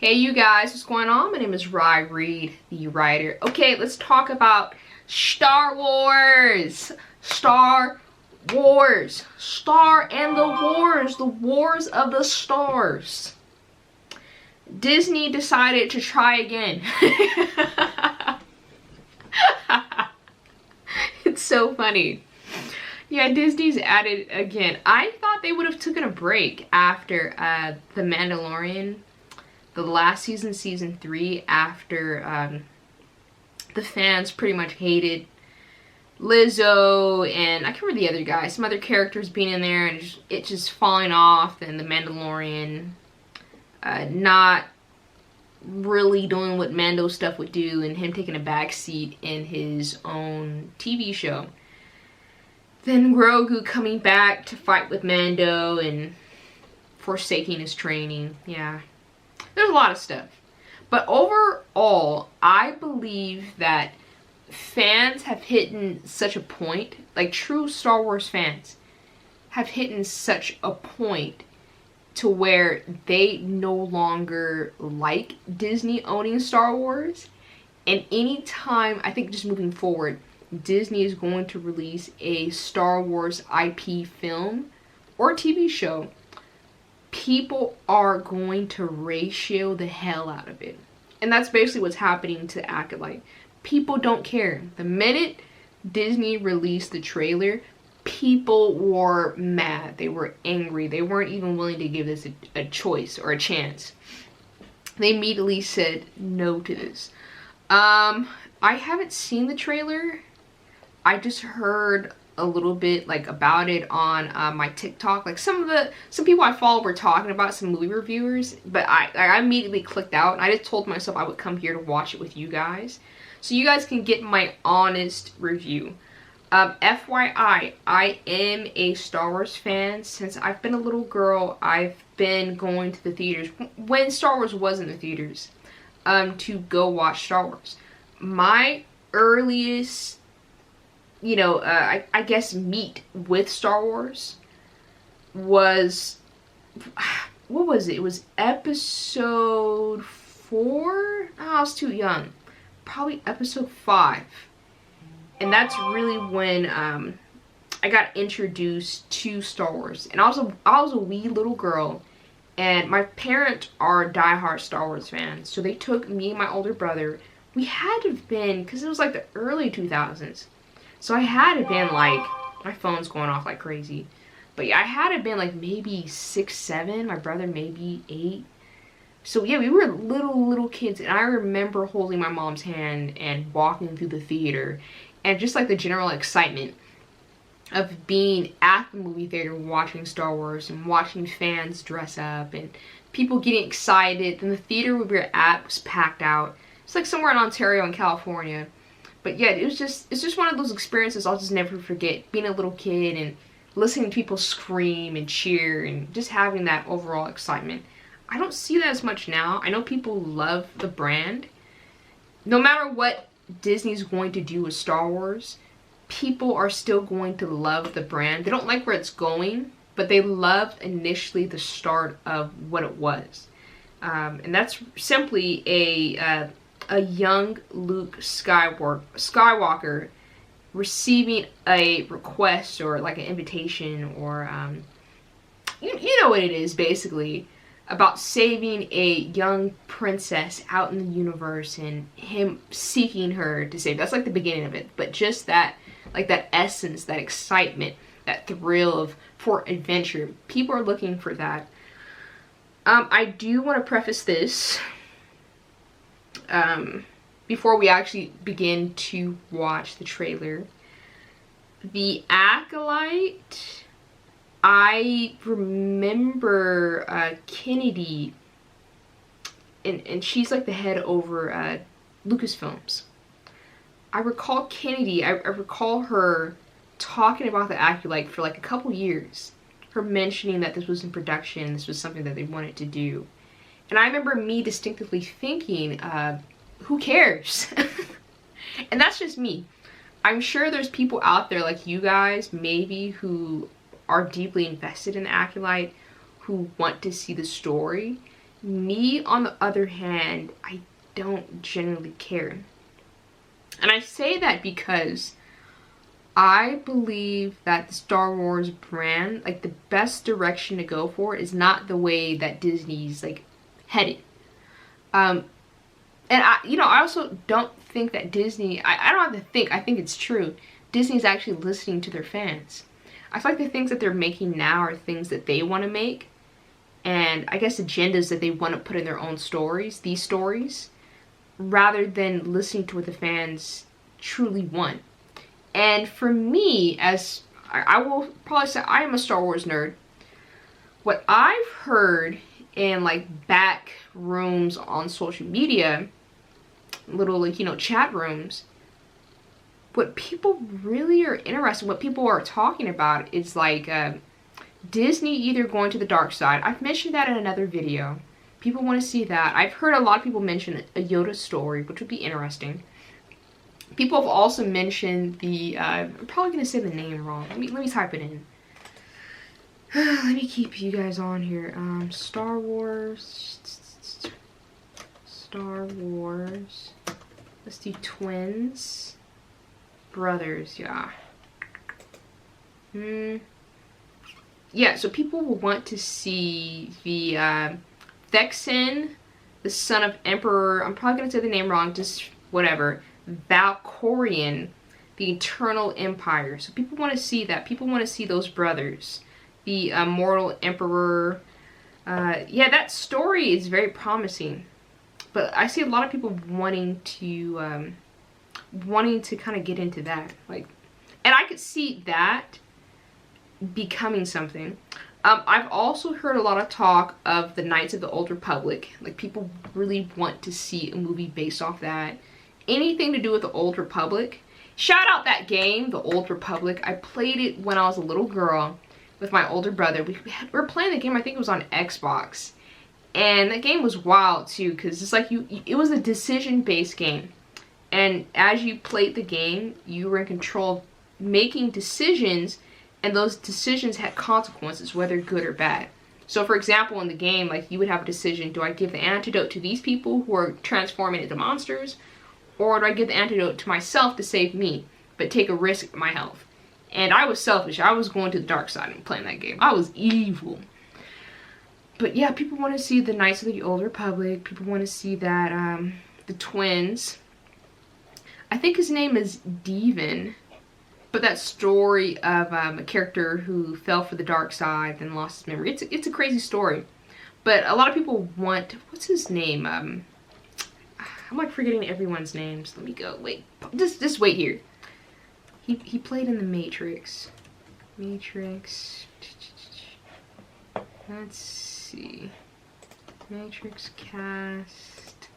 Hey you guys, what's going on? My name is Rye Reed, the writer. Okay, let's talk about Star Wars. Star Wars. Star and the Wars of the Stars. Disney decided to try again. It's so funny. Yeah, Disney's at it again. I thought they would have taken a break after The Mandoliaran, the last season, season 3, after the fans pretty much hated Lizzo and I can't remember the other guy, some other characters being in there, and it just falling off, and the Mandalorian not really doing what Mando stuff would do, and him taking a back seat in his own TV show. Then Grogu coming back to fight with Mando and forsaking his training. Yeah, there's a lot of stuff. But overall, I believe that fans have hit such a point, like true Star Wars fans have hit such a point to where they no longer like Disney owning Star Wars. And anytime, I think just moving forward, Disney is going to release a Star Wars IP film or TV show, people are going to ratio the hell out of it. And that's basically what's happening to Acolyte. People don't care. The minute Disney released the trailer, people were mad. They were angry. They weren't even willing to give this a choice or a chance. They immediately said no to this. I haven't seen the trailer. I just heard a little bit like about it on my TikTok. Like some people I follow were talking about, some movie reviewers, but I immediately clicked out, and I just told myself I would come here to watch it with you guys, so you guys can get my honest review. FYI, I am a Star Wars fan. Since I've been a little girl, I've been going to the theaters when Star Wars was in the theaters to go watch Star Wars. My earliest, I guess meet with Star Wars was, what was it? It was episode 4? Oh, I was too young. Probably episode 5. And that's really when I got introduced to Star Wars. And I was a wee little girl, and my parents are diehard Star Wars fans. So they took me and my older brother. We had to have been, because it was like the early 2000s. So I had to have been like, my phone's going off like crazy. But yeah, I had to have been like maybe 6, 7. My brother maybe 8. So yeah, we were little kids. And I remember holding my mom's hand and walking through the theater. And just like the general excitement of being at the movie theater watching Star Wars and watching fans dress up and people getting excited. And the theater we were at was packed out. It's like somewhere in Ontario in California. But yeah, it's just one of those experiences I'll just never forget. Being a little kid and listening to people scream and cheer and just having that overall excitement. I don't see that as much now. I know people love the brand. No matter what Disney's going to do with Star Wars, people are still going to love the brand. They don't like where it's going, but they loved initially the start of what it was. And that's simply a young Luke Skywalker receiving a request or like an invitation or you know what it is, basically about saving a young princess out in the universe and him seeking her to save. That's like the beginning of it, but just that, like that essence, that excitement, that thrill for adventure, people are looking for that. I do want to preface this before we actually begin to watch the trailer. The Acolyte, I remember Kennedy, and she's like the head over Lucasfilms. I recall Kennedy, I recall her talking about the Acolyte for like a couple years. Her mentioning that this was in production, this was something that they wanted to do. And I remember me distinctively thinking, who cares? And that's just me. I'm sure there's people out there like you guys, maybe, who are deeply invested in the Acolyte, who want to see the story. Me, on the other hand, I don't generally care. And I say that because I believe that the Star Wars brand, like, the best direction to go for is not the way that Disney's, like, headed. And I also don't think that Disney, I don't have to think, I think it's true. Disney's actually listening to their fans. I feel like the things that they're making now are things that they want to make. And I guess agendas that they want to put in their own stories, these stories, rather than listening to what the fans truly want. And for me, as I will probably say, I am a Star Wars nerd. What I've heard in, like, back rooms on social media, little, like, you know, chat rooms, what people really are interested, what people are talking about is, like, Disney either going to the dark side. I've mentioned that in another video. People want to see that. I've heard a lot of people mention a Yoda story, which would be interesting. People have also mentioned the, I'm probably going to say the name wrong. Let me type it in. Let me keep you guys on here. Star Wars. Let's do twins. Brothers, yeah. Yeah, so people will want to see the Thexan, the son of Emperor, I'm probably going to say the name wrong, just whatever, Valkorion, the Eternal Empire. So people want to see that. People want to see those brothers. The Mortal Emperor. Yeah, that story is very promising. But I see a lot of people wanting to kind of get into that. Like, and I could see that becoming something. I've also heard a lot of talk of the Knights of the Old Republic. Like, people really want to see a movie based off that. Anything to do with the Old Republic. Shout out that game, the Old Republic. I played it when I was a little girl with my older brother. We were playing the game, I think it was on Xbox. And that game was wild too, because it's like it was a decision-based game. And as you played the game, you were in control of making decisions, and those decisions had consequences, whether good or bad. So for example, in the game, like, you would have a decision: do I give the antidote to these people who are transforming into monsters, or do I give the antidote to myself to save me, but take a risk with my health? And I was selfish. I was going to the dark side and playing that game. I was evil. But yeah, people want to see the Knights of the Old Republic. People want to see that, the twins. I think his name is Devin. But that story of a character who fell for the dark side and lost his memory. It's a crazy story. But a lot of people want, what's his name? I'm like forgetting everyone's names. Let me go. Wait. Just wait here. He played in the Matrix. Let's see. Matrix cast.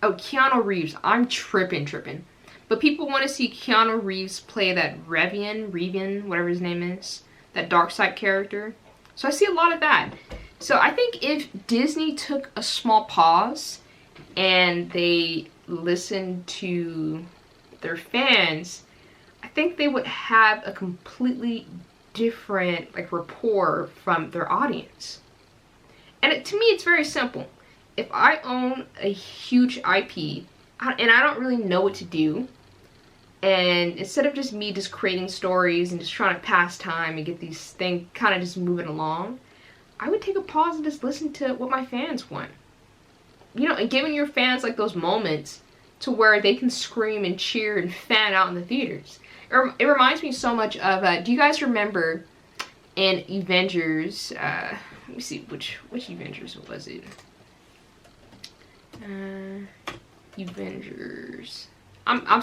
Oh, Keanu Reeves. I'm tripping. But people want to see Keanu Reeves play that Revian, whatever his name is, that dark side character. So I see a lot of that. So I think if Disney took a small pause and they listened to their fans, I think they would have a completely different, like, rapport from their audience. And to me, it's very simple. If I own a huge IP and I don't really know what to do, and instead of just me just creating stories and just trying to pass time and get these things kind of just moving along, I would take a pause and just listen to what my fans want. You know, and giving your fans, like, those moments to where they can scream and cheer and fan out in the theaters. It reminds me so much of, do you guys remember in Avengers, let me see, which Avengers was it? Avengers. I'm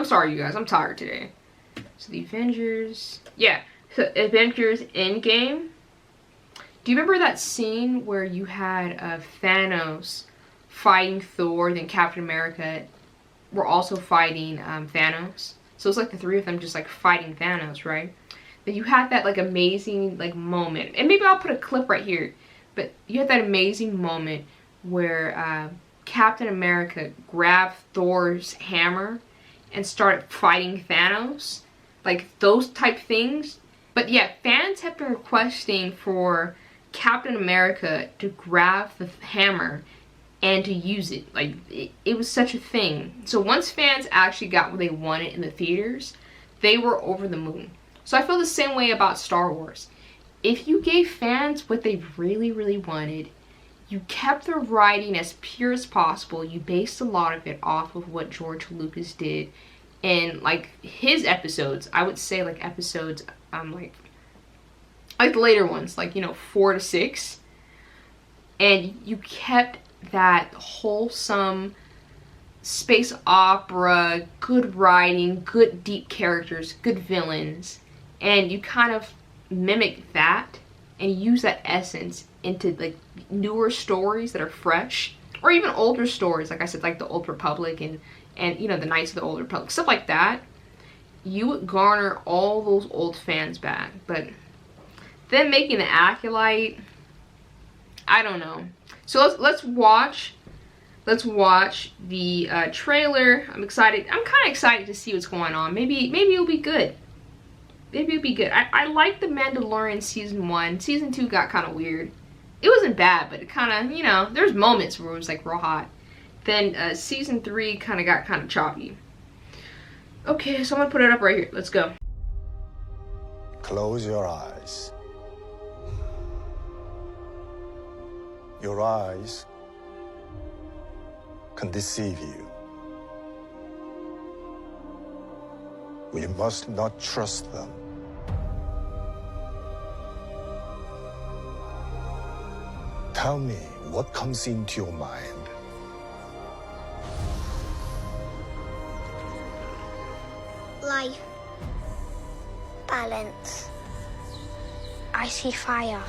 sorry, you guys. I'm tired today. So the Avengers. Yeah. So Avengers Endgame. Do you remember that scene where you had Thanos fighting Thor, then Captain America were also fighting Thanos? So it's like the three of them just, like, fighting Thanos, right? Then you had that, like, amazing, like, moment. And maybe I'll put a clip right here. But you had that amazing moment where Captain America grabbed Thor's hammer and started fighting Thanos. Like, those type things. But yeah, fans have been requesting for Captain America to grab the hammer and to use it. Like, it was such a thing. So once fans actually got what they wanted in the theaters, they were over the moon. So I feel the same way about Star Wars. If you gave fans what they really, really wanted, you kept the writing as pure as possible, you based a lot of it off of what George Lucas did, and like his episodes, I would say like episodes, like the later ones, like, you know, 4 to 6, and you kept that wholesome space opera, good writing, good deep characters, good villains, and you kind of mimic that and use that essence into like newer stories that are fresh, or even older stories, like I said, like the Old Republic and you know, the Knights of the Old Republic, stuff like that. You would garner all those old fans back. But then making the Acolyte, I don't know. So let's watch the trailer. I'm excited. I'm kind of excited to see what's going on. Maybe it'll be good. Maybe it'll be good. I like the Mandoliaran season 1. Season 2 got kind of weird. It wasn't bad, but it kind of, you know, there's moments where it was like real hot. Then season 3 kind of got kind of choppy. Okay, so I'm gonna put it up right here. Let's go. Close your eyes. Your eyes can deceive you. We must not trust them. Tell me what comes into your mind. Life. Balance. I see fire.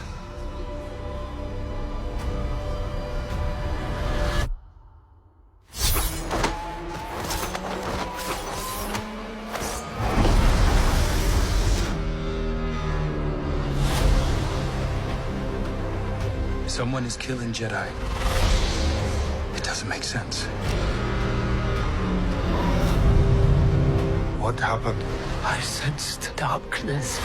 Someone is killing Jedi. It doesn't make sense. What happened? I sensed darkness.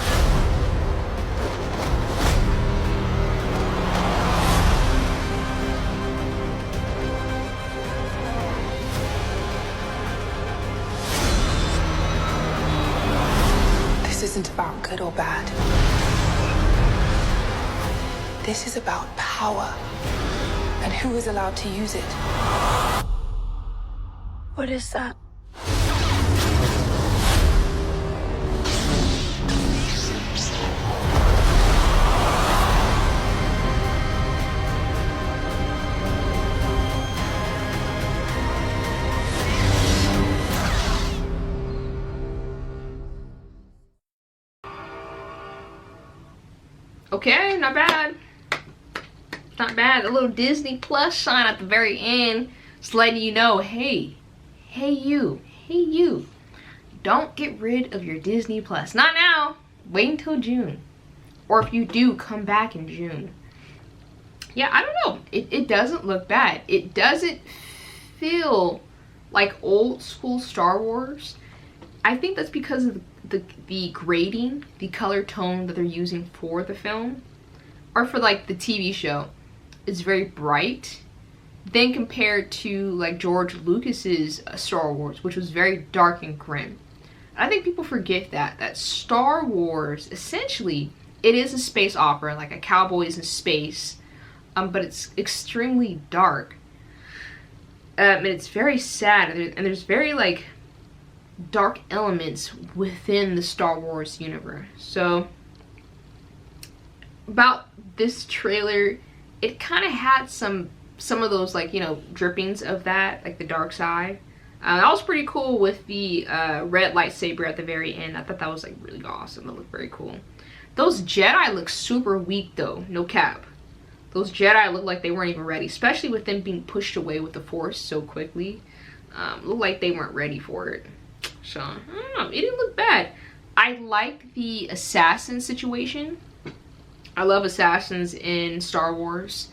This isn't about good or bad. This is about power and who is allowed to use it. What is that? Okay, not bad. Not bad. A little Disney Plus sign at the very end, just letting you know, hey you, don't get rid of your Disney Plus. Not now. Wait until June. Or if you do, come back in June. Yeah, I don't know. It doesn't look bad. It doesn't feel like old school Star Wars. I think that's because of the grading, the color tone that they're using for the film, or for like the TV show, is very bright. Then compared to like George Lucas's Star Wars, which was very dark and grim. I think people forget that Star Wars, essentially, it is a space opera, like a cowboys in space, but it's extremely dark. And it's very sad, and there's very like dark elements within the Star Wars universe. So about this trailer, it kind of had some of those, like, you know, drippings of that, like the dark side. That was pretty cool with the red lightsaber at the very end. I thought that was like really awesome. It looked very cool. Those Jedi look super weak though, no cap. Those Jedi look like they weren't even ready, especially with them being pushed away with the Force so quickly. Looked like they weren't ready for it. So, I don't know. It didn't look bad. I liked the assassin situation. I love assassins in Star Wars.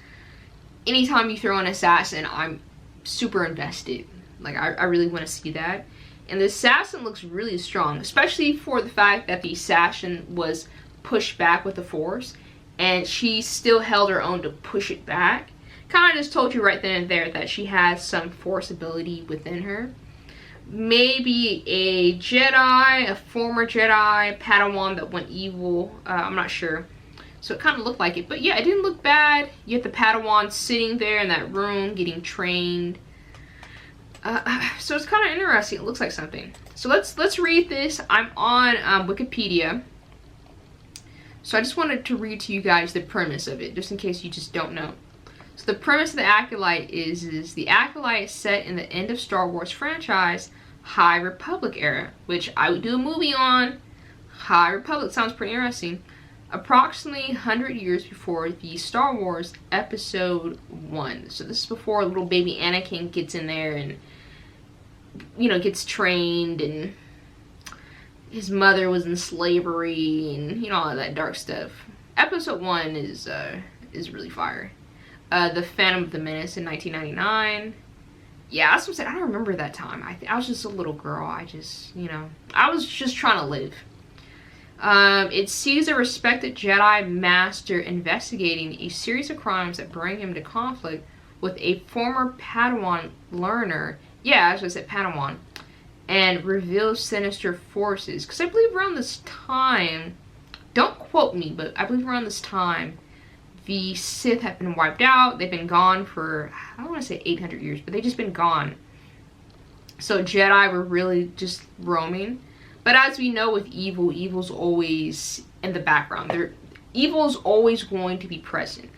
Anytime you throw an assassin, I'm super invested. Like, I really want to see that. And the assassin looks really strong, especially for the fact that the assassin was pushed back with the Force. and she still held her own to push it back. Kind of just told you right then and there that she has some force ability within her. Maybe a Jedi, a former Jedi, Padawan that went evil. I'm not sure. So it kind of looked like it. But yeah, it didn't look bad. You have the Padawan sitting there in that room getting trained. So it's kind of interesting. It looks like something. So let's read this. I'm on Wikipedia. So I just wanted to read to you guys the premise of it, just in case you just don't know. So the premise of the Acolyte is the Acolyte is set in the end of Star Wars franchise, High Republic era, which I would do a movie on. High Republic sounds pretty interesting. Approximately 100 years before the Star Wars Episode 1. So this is before little baby Anakin gets in there and, you know, gets trained, and his mother was in slavery, and, you know, all of that dark stuff. Episode 1 is really fire. The Phantom of the Menace in 1999. Yeah, that's what I'm saying. I don't remember that time. I was just a little girl. I was just trying to live. It sees a respected Jedi Master investigating a series of crimes that bring him to conflict with a former Padawan learner. Yeah, as I said, Padawan. And reveals sinister forces. Because I believe around this time, don't quote me, but I believe around this time, the Sith have been wiped out. They've been gone for, I don't want to say 800 years, but they've just been gone. So Jedi were really just roaming. But as we know with evil, evil's always in the background. Evil's always going to be present.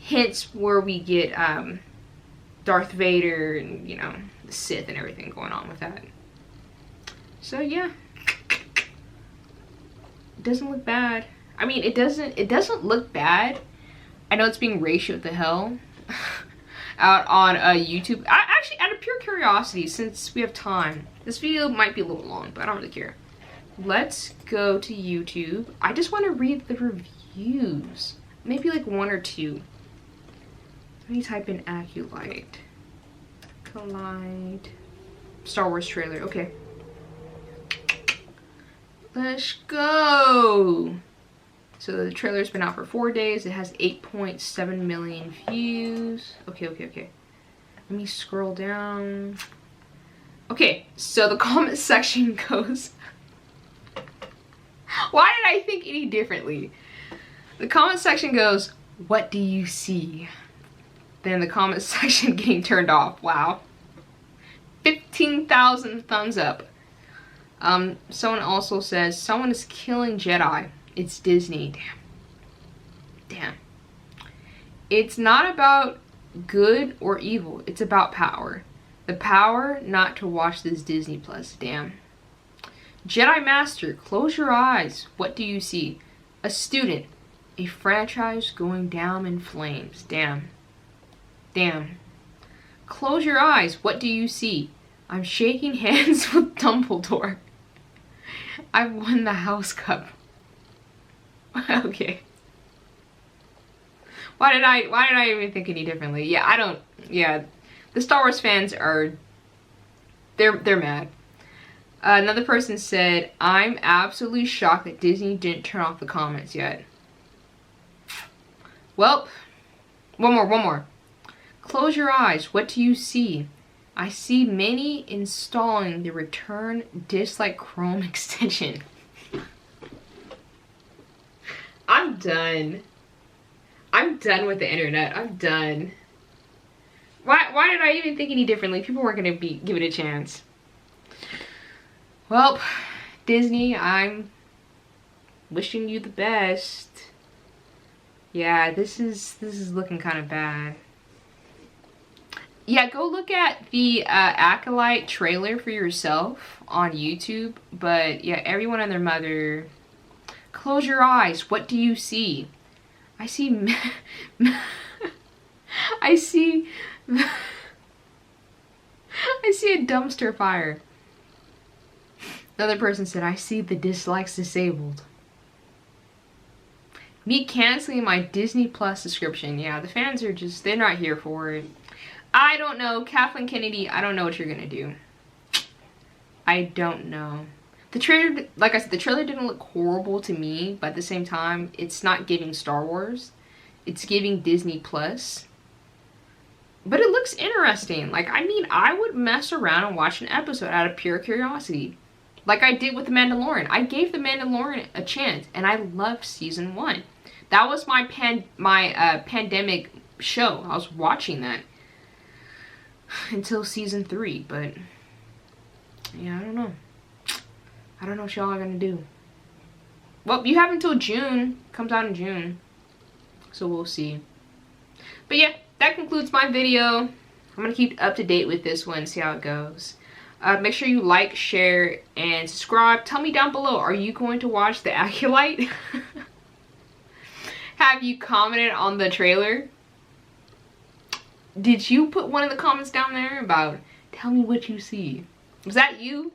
Hence where we get Darth Vader and, you know, the Sith and everything going on with that. So yeah. It doesn't look bad. I mean, it doesn't look bad. I know it's being ratioed to hell out on YouTube. Actually, out of pure curiosity, since we have time, this video might be a little long, but I don't really care. Let's go to YouTube. I just want to read the reviews. Maybe like one or two. Let me type in Acolyte. Acolyte. Star Wars trailer. Okay. Let's go. So the trailer's been out for 4 days. It has 8.7 million views. Okay. Let me scroll down. Okay, so the comment section goes... Why did I think any differently? The comment section goes, "What do you see?" Then the comment section getting turned off. Wow. 15,000 thumbs up. Someone also says, "Someone is killing Jedi. It's Disney." Damn. It's not about good or evil. It's about power. The power not to watch this Disney Plus. Damn. Jedi Master, close your eyes. What do you see? A student. A franchise going down in flames. Damn. Close your eyes. What do you see? I'm shaking hands with Dumbledore. I've won the House Cup. Okay. Why did I even think any differently? Yeah, the Star Wars fans are, they're mad. Another person said, "I'm absolutely shocked that Disney didn't turn off the comments yet." Well, one more. Close your eyes. What do you see? I see many installing the Return Dislike Chrome extension. I'm done. I'm done with the internet. I'm done. Why did I even think any differently? People weren't gonna give it a chance. Well, Disney, I'm wishing you the best. Yeah, this is looking kind of bad. Yeah, go look at the Acolyte trailer for yourself on YouTube. But yeah, everyone and their mother, close your eyes. What do you see? I see I see a dumpster fire. Another person said, "I see the dislikes disabled." Me canceling my Disney Plus subscription. Yeah, the fans are just, they're not here for it. I don't know. Kathleen Kennedy, I don't know what you're gonna do. I don't know. The trailer, like I said, the trailer didn't look horrible to me, but at the same time, it's not giving Star Wars. It's giving Disney Plus. But it looks interesting. Like, I mean, I would mess around and watch an episode out of pure curiosity. Like I did with The Mandalorian. I gave The Mandalorian a chance, and I loved season 1. That was my pandemic show. I was watching that until season 3, but yeah, I don't know. I don't know what y'all are gonna do. Well, you have until June. Comes out in June, so we'll see. But yeah, that concludes my video. I'm gonna keep up to date with this one, see how it goes. Make sure you like, share, and subscribe. Tell me down below, are you going to watch The Acolyte? Have you commented on the trailer? Did you put one in the comments down there about, tell me what you see? Was that you?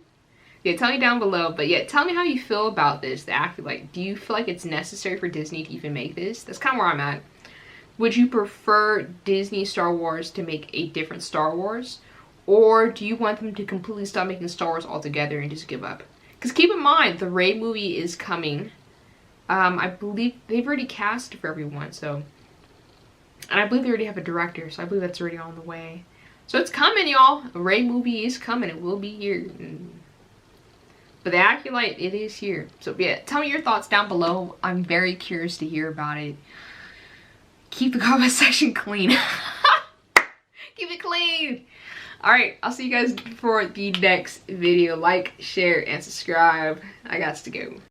Yeah, tell me down below. But yeah, tell me how you feel about this, The Acolyte. Do you feel like it's necessary for Disney to even make this? That's kind of where I'm at. Would you prefer Disney Star Wars to make a different Star Wars? Or do you want them to completely stop making Star Wars altogether and just give up? Because keep in mind, the Rey movie is coming. I believe they've already cast for everyone, so. And I believe they already have a director, so I believe that's already on the way. So it's coming, y'all. A Rey movie is coming. It will be here. But The Acolyte, it is here. So yeah, tell me your thoughts down below. I'm very curious to hear about it. Keep the comment section clean. Keep it clean. Alright, I'll see you guys for the next video. Like, share, and subscribe. I got to go.